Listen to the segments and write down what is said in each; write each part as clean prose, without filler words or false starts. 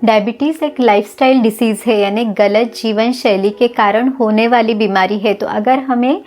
Diabetes एक lifestyle disease है, यानी गलत जीवन शैली के कारण होने वाली बीमारी है। तो अगर हमें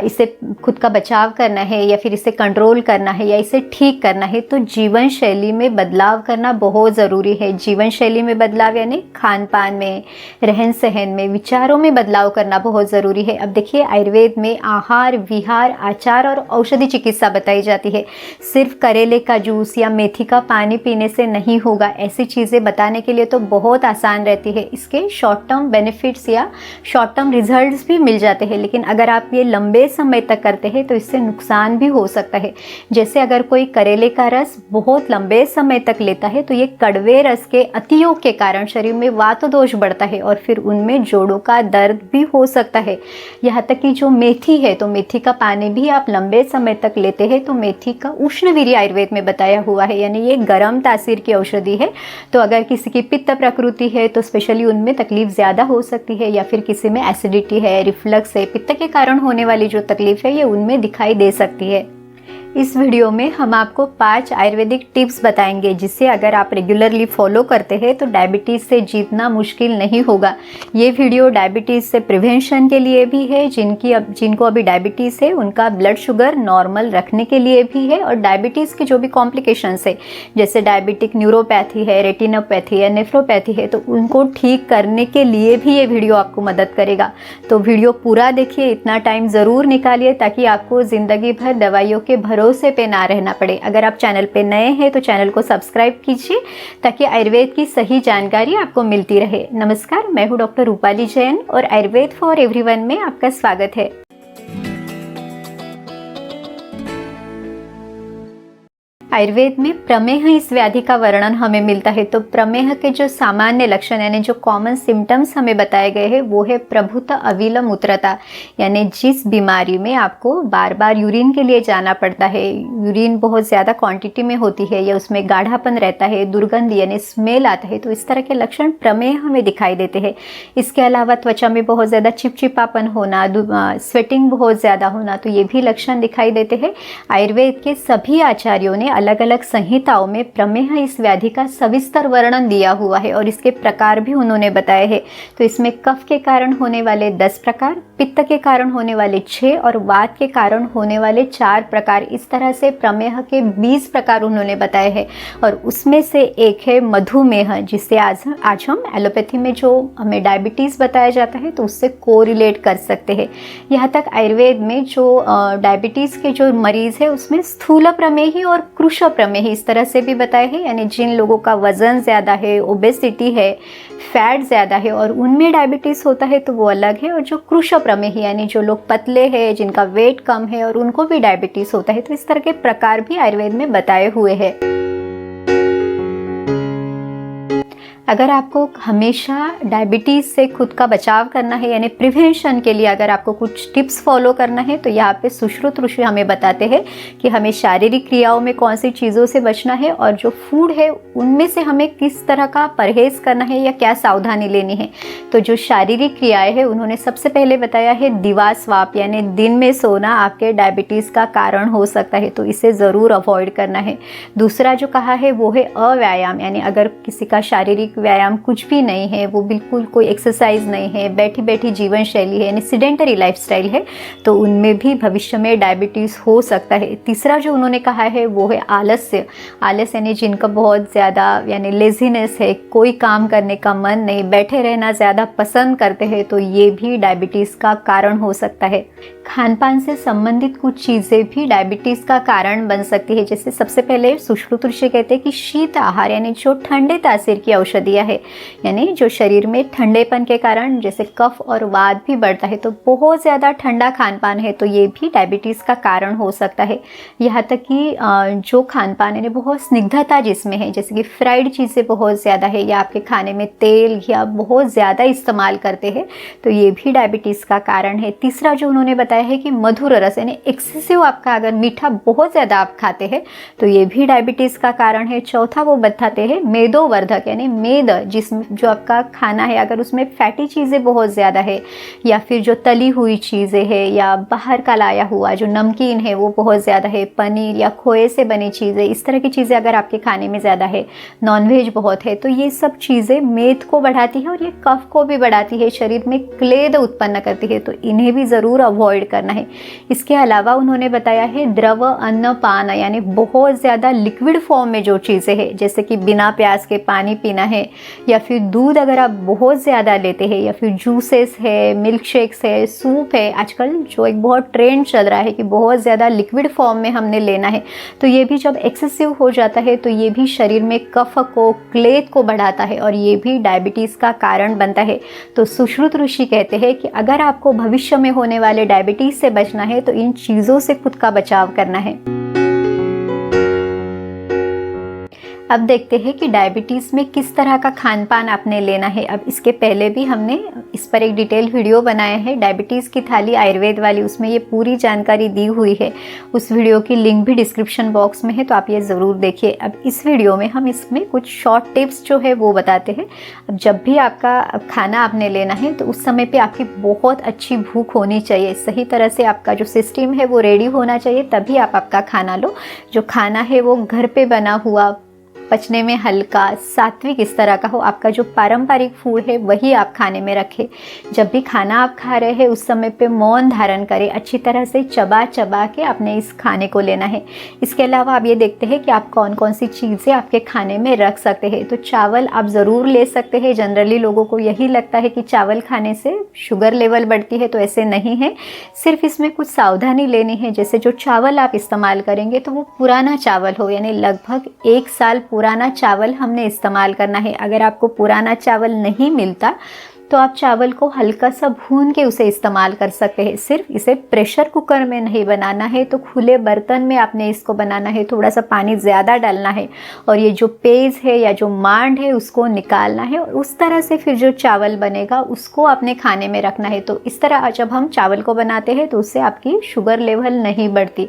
इसे खुद का बचाव करना है या फिर इसे कंट्रोल करना है या इसे ठीक करना है तो जीवन शैली में बदलाव करना बहुत ज़रूरी है। जीवन शैली में बदलाव यानी खान पान में, रहन सहन में, विचारों में बदलाव करना बहुत ज़रूरी है। अब देखिए, आयुर्वेद में आहार, विहार, आचार और औषधि चिकित्सा बताई जाती है। सिर्फ करेले का जूस या मेथी का पानी पीने से नहीं होगा। ऐसी चीज़ें बताने के लिए तो बहुत आसान रहती है। इसके शॉर्ट टर्म बेनिफिट्स या शॉर्ट टर्म रिजल्ट्स भी मिल जाते हैं, लेकिन अगर आप ये लंबे समय तक करते हैं तो इससे नुकसान भी हो सकता है। जैसे अगर कोई करेले का रस बहुत लंबे समय तक लेता है तो ये कड़वे रस के अतियोग के कारण शरीर में वात दोष बढ़ता है और फिर उनमें जोड़ों का दर्द भी हो सकता है। यहाँ तक कि जो मेथी है, तो मेथी का पानी भी आप लंबे समय तक लेते हैं तो मेथी का उष्णवीर्य आयुर्वेद में बताया हुआ है, यानी ये गर्म तासीर की औषधि है। तो अगर किसी की पित्त प्रकृति है तो स्पेशली उनमें तकलीफ ज़्यादा हो सकती है, या फिर किसी में एसिडिटी है, रिफ्लक्स है, पित्त के कारण होने वाली जो तकलीफ है ये उनमें दिखाई दे सकती है। इस वीडियो में हम आपको 5 आयुर्वेदिक टिप्स बताएंगे जिससे अगर आप रेगुलरली फॉलो करते हैं तो डायबिटीज़ से जीतना मुश्किल नहीं होगा। ये वीडियो डायबिटीज़ से प्रिवेंशन के लिए भी है, जिनको अभी डायबिटीज़ है उनका ब्लड शुगर नॉर्मल रखने के लिए भी है, और डायबिटीज़ के जो भी कॉम्प्लिकेशंस है जैसे डायबिटिक न्यूरोपैथी है, रेटिनोपैथी है, नेफ्रोपैथी है, तो उनको ठीक करने के लिए भी ये वीडियो आपको मदद करेगा। तो वीडियो पूरा देखिए, इतना टाइम ज़रूर निकालिए ताकि आपको ज़िंदगी भर दवाइयों के भरोसे पे ना रहना पड़े। अगर आप चैनल पे नए हैं तो चैनल को सब्सक्राइब कीजिए ताकि आयुर्वेद की सही जानकारी आपको मिलती रहे। नमस्कार, मैं हूँ डॉक्टर रूपाली जैन और आयुर्वेद फॉर एवरीवन में आपका स्वागत है। आयुर्वेद में प्रमेह इस व्याधि का वर्णन हमें मिलता है। तो प्रमेह के जो सामान्य लक्षण यानी जो कॉमन सिम्टम्स हमें बताए गए हैं वो है प्रभुत अविल मूत्रता, यानी जिस बीमारी में आपको बार बार यूरिन के लिए जाना पड़ता है, यूरिन बहुत ज़्यादा क्वांटिटी में होती है या उसमें गाढ़ापन रहता है, दुर्गंध यानी स्मेल आता है, तो इस तरह के लक्षण प्रमेह हमें दिखाई देते हैं। इसके अलावा त्वचा में बहुत ज़्यादा चिपचिपापन होना, स्वेटिंग बहुत ज़्यादा होना, तो ये भी लक्षण दिखाई देते हैं। आयुर्वेद के सभी आचार्यों ने अलग अलग संहिताओं में प्रमेह इस व्याधि का सविस्तर वर्णन दिया हुआ है और इसके प्रकार भी उन्होंने बताए हैं। तो इसमें कफ के कारण होने वाले 10 प्रकार, पित्त के कारण होने वाले 6 और वात के कारण होने वाले 4 प्रकार, इस तरह से प्रमेह के 20 प्रकार उन्होंने बताए हैं। और उसमें से एक है मधुमेह, जिससे आज हम एलोपैथी में जो हमें डायबिटीज़ बताया जाता है तो उससे कोरिलेट कर सकते हैं। यहाँ तक आयुर्वेद में जो डायबिटीज़ के जो मरीज़ है उसमें स्थूल प्रमेही और कृश प्रमेह इस तरह से भी बताए हैं, यानी जिन लोगों का वजन ज़्यादा है, ओबेसिटी है, फैट ज़्यादा है और उनमें डायबिटीज़ होता है तो वो अलग है। और जो कृश प्रमेह यानी जो लोग पतले हैं, जिनका वेट कम है और उनको भी डायबिटीज़ होता है, तो इस तरह के प्रकार भी आयुर्वेद में बताए हुए हैं। अगर आपको हमेशा डायबिटीज़ से खुद का बचाव करना है यानी प्रिवेंशन के लिए अगर आपको कुछ टिप्स फॉलो करना है तो यहाँ पे सुश्रुत ऋषि हमें बताते हैं कि हमें शारीरिक क्रियाओं में कौन सी चीज़ों से बचना है और जो फूड है उनमें से हमें किस तरह का परहेज़ करना है या क्या सावधानी लेनी है। तो जो शारीरिक क्रियाएँ हैं उन्होंने सबसे पहले बताया है दिवास्वाप, यानी दिन में सोना आपके डायबिटीज़ का कारण हो सकता है, तो इसे ज़रूर अवॉइड करना है। दूसरा जो कहा है वो है अव्यायाम, यानी अगर किसी का शारीरिक व्यायाम कुछ भी नहीं है, वो बिल्कुल कोई एक्सरसाइज नहीं है, बैठी बैठी जीवन शैली है यानी सिडेंटरी लाइफस्टाइल है, तो उनमें भी भविष्य में डायबिटीज़ हो सकता है। तीसरा जो उन्होंने कहा है वो है आलस्य। आलस यानी जिनका बहुत ज़्यादा यानी लेजीनेस है, कोई काम करने का मन नहीं, बैठे रहना ज़्यादा पसंद करते हैं, तो ये भी डायबिटीज़ का कारण हो सकता है। खान पान से संबंधित कुछ चीज़ें भी डायबिटीज़ का कारण बन सकती है। जैसे सबसे पहले सुश्रुत ऋषि कहते हैं कि शीत आहार यानी जो ठंडे तासीर की औषधियाँ है, यानी जो शरीर में ठंडेपन के कारण जैसे कफ और वात भी बढ़ता है, तो बहुत ज़्यादा ठंडा खान पान है तो ये भी डायबिटीज़ का कारण हो सकता है। यहाँ तक कि जो खान पान है बहुत स्निग्धता जिसमें है, जैसे कि फ्राइड चीज़ें बहुत ज़्यादा है या आपके खाने में तेल घी बहुत ज़्यादा इस्तेमाल करते हैं, तो ये भी डायबिटीज़ का कारण है। तीसरा जो उन्होंने बताया है कि मधुर रस यानी एक्सेसिव आपका अगर मीठा बहुत ज़्यादा आप खाते हैं तो ये भी डायबिटीज़ का कारण है। चौथा वो बताते हैं मेदोवर्धक यानी मेद जिसमें जो आपका खाना है अगर उसमें फैटी चीज़ें बहुत ज़्यादा है या फिर जो तली हुई चीज़ें हैं या बाहर का लाया हुआ जो नमकीन है वो बहुत ज़्यादा है, पनीर या खोए से बनी चीज़ें, इस तरह की चीज़ें अगर आपके खाने में ज़्यादा है, नॉनवेज बहुत है, तो ये सब चीज़ें मेद को बढ़ाती है और ये कफ को भी बढ़ाती है, शरीर में क्लेद उत्पन्न करती है, तो इन्हें भी ज़रूर अवॉइड करना है। इसके अलावा उन्होंने बताया है द्रव अन्न पान, यानी बहुत ज़्यादा लिक्विड फॉर्म में जो चीज़ें हैं जैसे कि बिना प्याज के पानी पीना है या फिर दूध अगर आप बहुत ज़्यादा लेते हैं या फिर जूसेस है, मिल्क शेक्स है, सूप है, आजकल जो एक बहुत ट्रेंड चल रहा है कि बहुत ज़्यादा लिक्विड फॉर्म में हमने लेना है, तो ये भी जब एक्सेसिव हो जाता है तो ये भी शरीर में कफ को, क्लेद को बढ़ाता है और ये भी डायबिटीज़ का कारण बनता है। तो सुश्रुत ऋषि कहते हैं कि अगर आपको भविष्य में होने वाले डायबिटीज़ से बचना है तो इन चीज़ों से खुद का बचाव करना है। अब देखते हैं कि डायबिटीज़ में किस तरह का खान पान आपने लेना है। अब इसके पहले भी हमने इस पर एक डिटेल वीडियो बनाया है, डायबिटीज़ की थाली आयुर्वेद वाली, उसमें ये पूरी जानकारी दी हुई है। उस वीडियो की लिंक भी डिस्क्रिप्शन बॉक्स में है, तो आप ये ज़रूर देखिए। अब इस वीडियो में हम इसमें कुछ शॉर्ट टिप्स जो है वो बताते हैं। अब जब भी आपका खाना आपने लेना है तो उस समय पर आपकी बहुत अच्छी भूख होनी चाहिए, सही तरह से आपका जो सिस्टम है वो रेडी होना चाहिए, तभी आप आपका खाना लो। जो खाना है वो घर पर बना हुआ, पचने में हल्का, सात्विक इस तरह का हो, आपका जो पारंपरिक फूड है वही आप खाने में रखें। जब भी खाना आप खा रहे हैं उस समय पे मौन धारण करें, अच्छी तरह से चबा चबा के अपने इस खाने को लेना है। इसके अलावा आप ये देखते हैं कि आप कौन कौन सी चीज़ें आपके खाने में रख सकते हैं। तो चावल आप ज़रूर ले सकते हैं। जनरली लोगों को यही लगता है कि चावल खाने से शुगर लेवल बढ़ती है, तो ऐसे नहीं है। सिर्फ इसमें कुछ सावधानी लेनी है, जैसे जो चावल आप इस्तेमाल करेंगे तो वो पुराना चावल हो, यानी लगभग 1 साल पुराना चावल हमने इस्तेमाल करना है। अगर आपको पुराना चावल नहीं मिलता तो आप चावल को हल्का सा भून के उसे इस्तेमाल कर सकते हैं। सिर्फ इसे प्रेशर कुकर में नहीं बनाना है, तो खुले बर्तन में आपने इसको बनाना है। थोड़ा सा पानी ज़्यादा डालना है और ये जो पेज है या जो मांड है उसको निकालना है और उस तरह से फिर जो चावल बनेगा उसको अपने खाने में रखना है। तो इस तरह जब हम चावल को बनाते हैं तो उससे आपकी शुगर लेवल नहीं बढ़ती।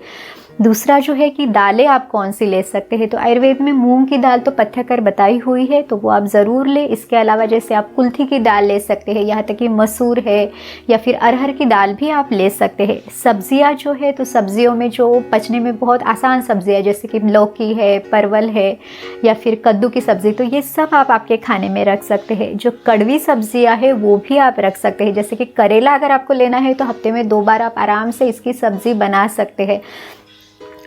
दूसरा जो है कि दालें आप कौन सी ले सकते हैं, तो आयुर्वेद में मूंग की दाल तो पथ्यकर बताई हुई है, तो वो आप ज़रूर ले। इसके अलावा जैसे आप कुल्थी की दाल ले सकते हैं, यहाँ तक कि मसूर है या फिर अरहर की दाल भी आप ले सकते हैं। सब्जियाँ जो है तो सब्जियों में जो पचने में बहुत आसान सब्जियाँ जैसे कि लौकी है, परवल है या फिर कद्दू की सब्ज़ी, तो ये सब आप आपके खाने में रख सकते हैं। जो कड़वी सब्जियाँ है वो भी आप रख सकते हैं, जैसे कि करेला अगर आपको लेना है तो हफ्ते में 2 बार आप आराम से इसकी सब्ज़ी बना सकते हैं।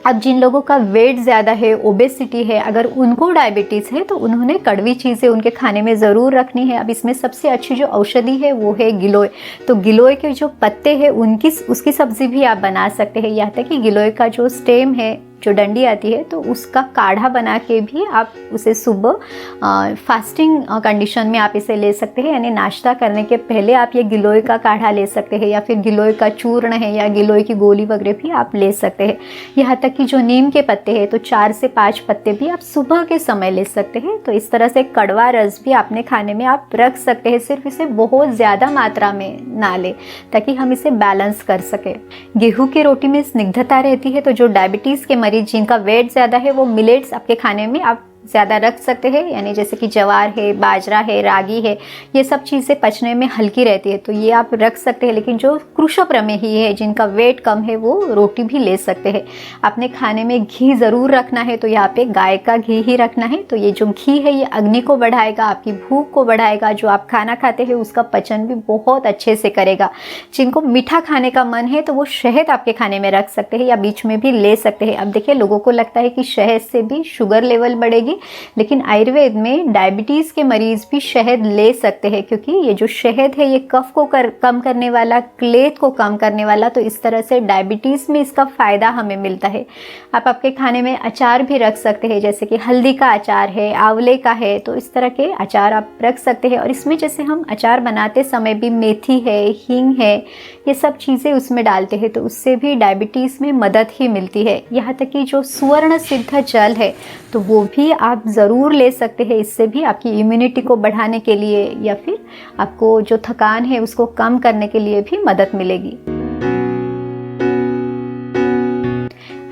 अब जिन लोगों का वेट ज़्यादा है, ओबेसिटी है, अगर उनको डायबिटीज़ है तो उन्होंने कड़वी चीज़ें उनके खाने में ज़रूर रखनी है। अब इसमें सबसे अच्छी जो औषधि है वो है गिलोय। तो गिलोय के जो पत्ते हैं उसकी सब्ज़ी भी आप बना सकते हैं। यहाँ तक कि गिलोय का जो स्टेम है, जो डंडी आती है, तो उसका काढ़ा बना के भी आप उसे सुबह फास्टिंग कंडीशन में आप इसे ले सकते हैं, यानी नाश्ता करने के पहले आप ये गिलोय का काढ़ा ले सकते हैं या फिर गिलोय का चूर्ण है या गिलोय की गोली वगैरह भी आप ले सकते हैं। यहाँ तक कि जो नीम के पत्ते हैं तो 4 से 5 पत्ते भी आप सुबह के समय ले सकते हैं। तो इस तरह से कड़वा रस भी अपने खाने में आप रख सकते हैं, सिर्फ इसे बहुत ज़्यादा मात्रा में ना लें ताकि हम इसे बैलेंस कर सकें। गेहूँ की रोटी में स्निग्धता रहती है, तो जो डायबिटीज़ के मरीज जिनका वेट ज़्यादा है वो मिलेट्स आपके खाने में आप ज़्यादा रख सकते हैं, यानी जैसे कि जवार है, बाजरा है, रागी है, ये सब चीज़ें पचने में हल्की रहती है तो ये आप रख सकते हैं। लेकिन जो कृष्णप्रमेही है, जिनका वेट कम है, वो रोटी भी ले सकते हैं। अपने खाने में घी ज़रूर रखना है, तो यहाँ पे गाय का घी ही रखना है। तो ये जो घी है ये अग्नि को बढ़ाएगा, आपकी भूख को बढ़ाएगा, जो आप खाना खाते हैं उसका पचन भी बहुत अच्छे से करेगा। जिनको मीठा खाने का मन है तो वो शहद आपके खाने में रख सकते हैं या बीच में भी ले सकते हैं। अब देखिए, लोगों को लगता है कि शहद से भी शुगर लेवल बढ़ेगी, लेकिन आयुर्वेद में डायबिटीज़ के मरीज भी शहद ले सकते हैं, क्योंकि ये जो शहद है ये कफ को कम करने वाला, क्लेद को कम करने वाला, तो इस तरह से डायबिटीज़ में इसका फ़ायदा हमें मिलता है। आप आपके खाने में अचार भी रख सकते हैं, जैसे कि हल्दी का अचार है, आंवले का है, तो इस तरह के अचार आप रख सकते हैं। और इसमें जैसे हम अचार बनाते समय भी मेथी है, हींग है, ये सब चीज़ें उसमें डालते हैं, तो उससे भी डायबिटीज़ में मदद ही मिलती है। यहाँ तक कि जो सुवर्ण सिद्ध जल है तो वो भी आप ज़रूर ले सकते हैं। इससे भी आपकी इम्यूनिटी को बढ़ाने के लिए या फिर आपको जो थकान है उसको कम करने के लिए भी मदद मिलेगी।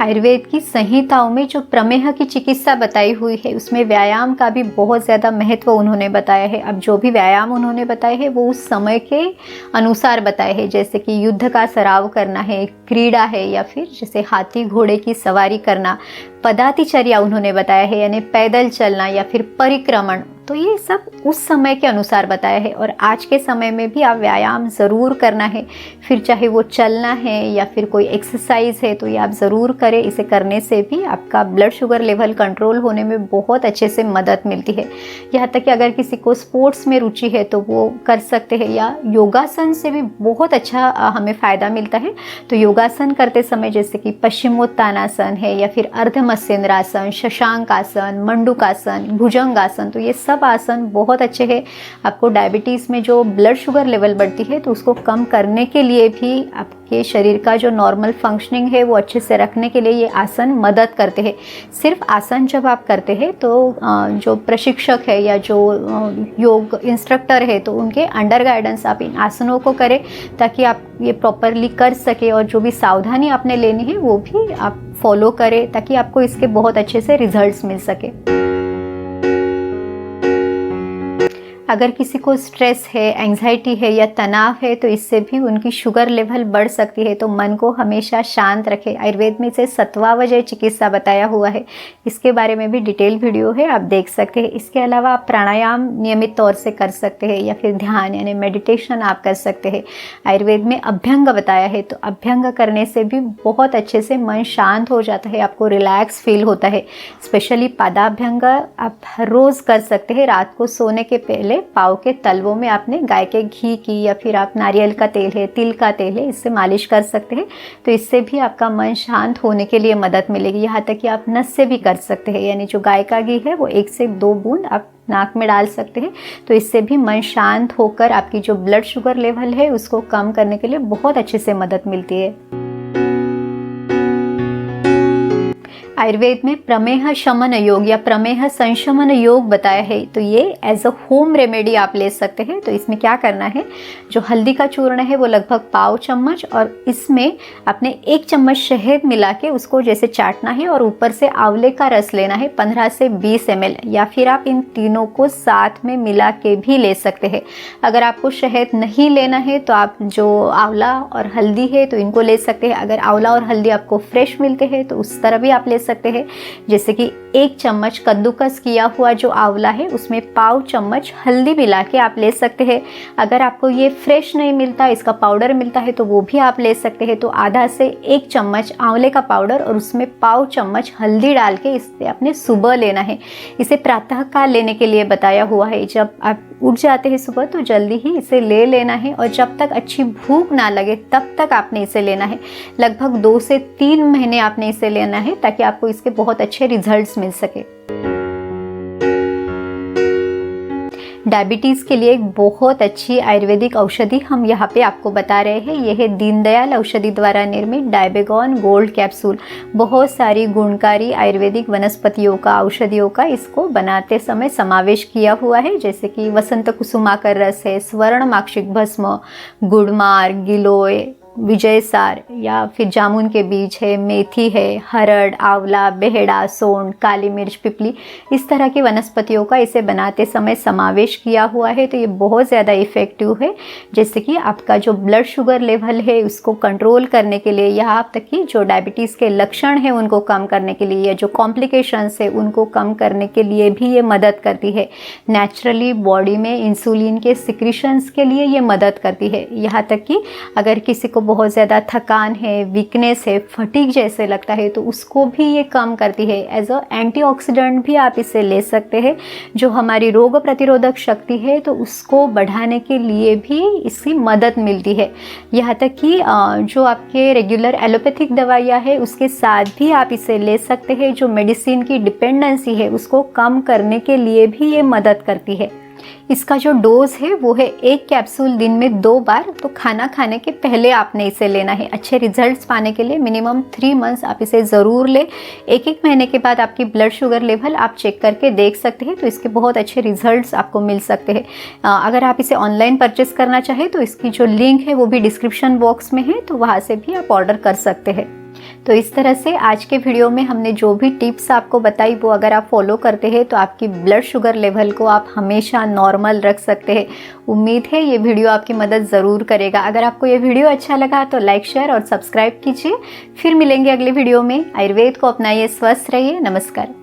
आयुर्वेद की संहिताओं में जो प्रमेह की चिकित्सा बताई हुई है उसमें व्यायाम का भी बहुत ज़्यादा महत्व उन्होंने बताया है। अब जो भी व्यायाम उन्होंने बताए हैं वो उस समय के अनुसार बताए हैं, जैसे कि युद्ध का सराव करना है, क्रीड़ा है, या फिर जैसे हाथी घोड़े की सवारी करना, पदातिचर्या उन्होंने बताया है यानी पैदल चलना या फिर परिक्रमण। तो ये सब उस समय के अनुसार बताया है और आज के समय में भी आप व्यायाम ज़रूर करना है, फिर चाहे वो चलना है या फिर कोई एक्सरसाइज है तो ये आप ज़रूर करें। इसे करने से भी आपका ब्लड शुगर लेवल कंट्रोल होने में बहुत अच्छे से मदद मिलती है। यहाँ तक कि अगर किसी को स्पोर्ट्स में रुचि है तो वो कर सकते हैं, या योगासन से भी बहुत अच्छा हमें फ़ायदा मिलता है। तो योगासन करते समय जैसे कि पश्चिमोत्तानासन है या फिर अर्धमत्स्येंद्रासन, शशांकासन, मंडूकासन, भुजंगासन, तो ये सब आसन बहुत अच्छे हैं। आपको डायबिटीज़ में जो ब्लड शुगर लेवल बढ़ती है तो उसको कम करने के लिए भी, आपके शरीर का जो नॉर्मल फंक्शनिंग है वो अच्छे से रखने के लिए ये आसन मदद करते हैं। सिर्फ आसन जब आप करते हैं तो जो प्रशिक्षक है या जो योग इंस्ट्रक्टर है तो उनके अंडर गाइडेंस आप इन आसनों को करें ताकि आप ये प्रॉपरली कर सके, और जो भी सावधानी आपने लेनी है वो भी आप फॉलो करें ताकि आपको इसके बहुत अच्छे से रिजल्ट्स मिल सके। अगर किसी को स्ट्रेस है, एंजाइटी है या तनाव है तो इससे भी उनकी शुगर लेवल बढ़ सकती है। तो मन को हमेशा शांत रखें। आयुर्वेद में इसे सत्वावजय चिकित्सा बताया हुआ है, इसके बारे में भी डिटेल वीडियो है, आप देख सकते हैं। इसके अलावा आप प्राणायाम नियमित तौर से कर सकते हैं या फिर ध्यान यानी मेडिटेशन आप कर सकते हैं। आयुर्वेद में अभ्यंग बताया है, तो अभ्यंग करने से भी बहुत अच्छे से मन शांत हो जाता है, आपको रिलैक्स फील होता है। स्पेशली पादाभ्यंग आप हर रोज़ कर सकते हैं। रात को सोने के पहले पाँव के तलवों में आपने गाय के घी की या फिर आप नारियल का तेल है, तिल का तेल है, इससे मालिश कर सकते हैं। तो इससे भी आपका मन शांत होने के लिए मदद मिलेगी। यहाँ तक कि आप नस से भी कर सकते हैं, यानी जो गाय का घी है वो 1 से 2 बूंद आप नाक में डाल सकते हैं। तो इससे भी मन शांत होकर आपकी जो ब्लड शुगर लेवल है उसको कम करने के लिए बहुत अच्छे से मदद मिलती है। आयुर्वेद में प्रमेह शमन योग या प्रमेह संशमन योग बताया है, तो ये एज अ होम रेमेडी आप ले सकते हैं। तो इसमें क्या करना है, जो हल्दी का चूर्ण है वो लगभग पाव चम्मच, और इसमें आपने 1 चम्मच शहद मिला के उसको जैसे चाटना है और ऊपर से आंवले का रस लेना है 15 से 20 ml, या फिर आप इन तीनों को साथ में मिला के भी ले सकते हैं। अगर आपको शहद नहीं लेना है तो आप जो आंवला और हल्दी है तो इनको ले सकते हैं। अगर आंवला और हल्दी आपको फ्रेश मिलते हैं तो उस तरह भी आप ले सकते हैं। जैसे कि 1 चम्मच कद्दूकस किया हुआ जो आंवला है उसमें पाव चम्मच हल्दी मिला के आप ले सकते हैं। अगर आपको ये फ्रेश नहीं मिलता, इसका पाउडर मिलता है तो वो भी आप ले सकते हैं। तो आधा से 1 चम्मच आंवले का पाउडर और उसमें पाव चम्मच हल्दी डाल के इसे अपने सुबह लेना है। इसे प्रातःकाल लेने के लिए बताया हुआ है। जब आप उठ जाते हैं सुबह तो जल्दी ही इसे ले लेना है, और जब तक अच्छी भूख ना लगे तब तक आपने इसे लेना है। लगभग 2 से 3 महीने आपने इसे लेना है ताकि आपको इसके बहुत अच्छे रिजल्ट्स मिल सके। डायबिटीज़ के लिए एक बहुत अच्छी आयुर्वेदिक औषधि हम यहाँ पे आपको बता रहे हैं। यह है दीनदयाल औषधि द्वारा निर्मित डायबेगॉन गोल्ड कैप्सूल। बहुत सारी गुणकारी आयुर्वेदिक वनस्पतियों का, औषधियों का इसको बनाते समय समावेश किया हुआ है, जैसे कि वसंत कुसुमाकर रस है, स्वर्ण माक्षिक भस्म, गुड़मार, गिलोय, विजयसार या फिर जामुन के बीज है, मेथी है, हरड़, आंवला, बेहड़ा, सोंड, काली मिर्च, पिपली, इस तरह की वनस्पतियों का इसे बनाते समय समावेश किया हुआ है। तो ये बहुत ज़्यादा इफ़ेक्टिव है, जैसे कि आपका जो ब्लड शुगर लेवल है उसको कंट्रोल करने के लिए, यहाँ तक कि जो डायबिटीज़ के लक्षण हैं उनको कम करने के लिए या जो कॉम्प्लिकेशंस है उनको कम करने के लिए भी ये मदद करती है। नेचुरली बॉडी में इंसुलिन के सिक्रीशंस के लिए ये मदद करती है। यहाँ तक कि अगर किसी को बहुत ज़्यादा थकान है, वीकनेस है, फटीग जैसे लगता है तो उसको भी ये कम करती है। एज अ एंटीऑक्सीडेंट भी आप इसे ले सकते हैं। जो हमारी रोग प्रतिरोधक शक्ति है तो उसको बढ़ाने के लिए भी इसकी मदद मिलती है। यहाँ तक कि जो आपके रेगुलर एलोपैथिक दवाइयाँ है उसके साथ भी आप इसे ले सकते हैं। जो मेडिसिन की डिपेंडेंसी है उसको कम करने के लिए भी ये मदद करती है। इसका जो डोज है वो है 1 कैप्सूल दिन में 2 बार। तो खाना खाने के पहले आपने इसे लेना है। अच्छे रिजल्ट्स पाने के लिए मिनिमम 3 मंथ्स आप इसे ज़रूर लें। 1-1 महीने के बाद आपकी ब्लड शुगर लेवल आप चेक करके देख सकते हैं, तो इसके बहुत अच्छे रिजल्ट्स आपको मिल सकते हैं। अगर आप इसे ऑनलाइन परचेस करना चाहें तो इसकी जो लिंक है वो भी डिस्क्रिप्शन बॉक्स में है, तो वहाँ से भी आप ऑर्डर कर सकते हैं। तो इस तरह से आज के वीडियो में हमने जो भी टिप्स आपको बताई वो अगर आप फॉलो करते हैं तो आपकी ब्लड शुगर लेवल को आप हमेशा नॉर्मल रख सकते हैं। उम्मीद है ये वीडियो आपकी मदद ज़रूर करेगा। अगर आपको ये वीडियो अच्छा लगा तो लाइक, शेयर और सब्सक्राइब कीजिए। फिर मिलेंगे अगले वीडियो में। आयुर्वेद को अपनाइए, स्वस्थ रहिए। नमस्कार।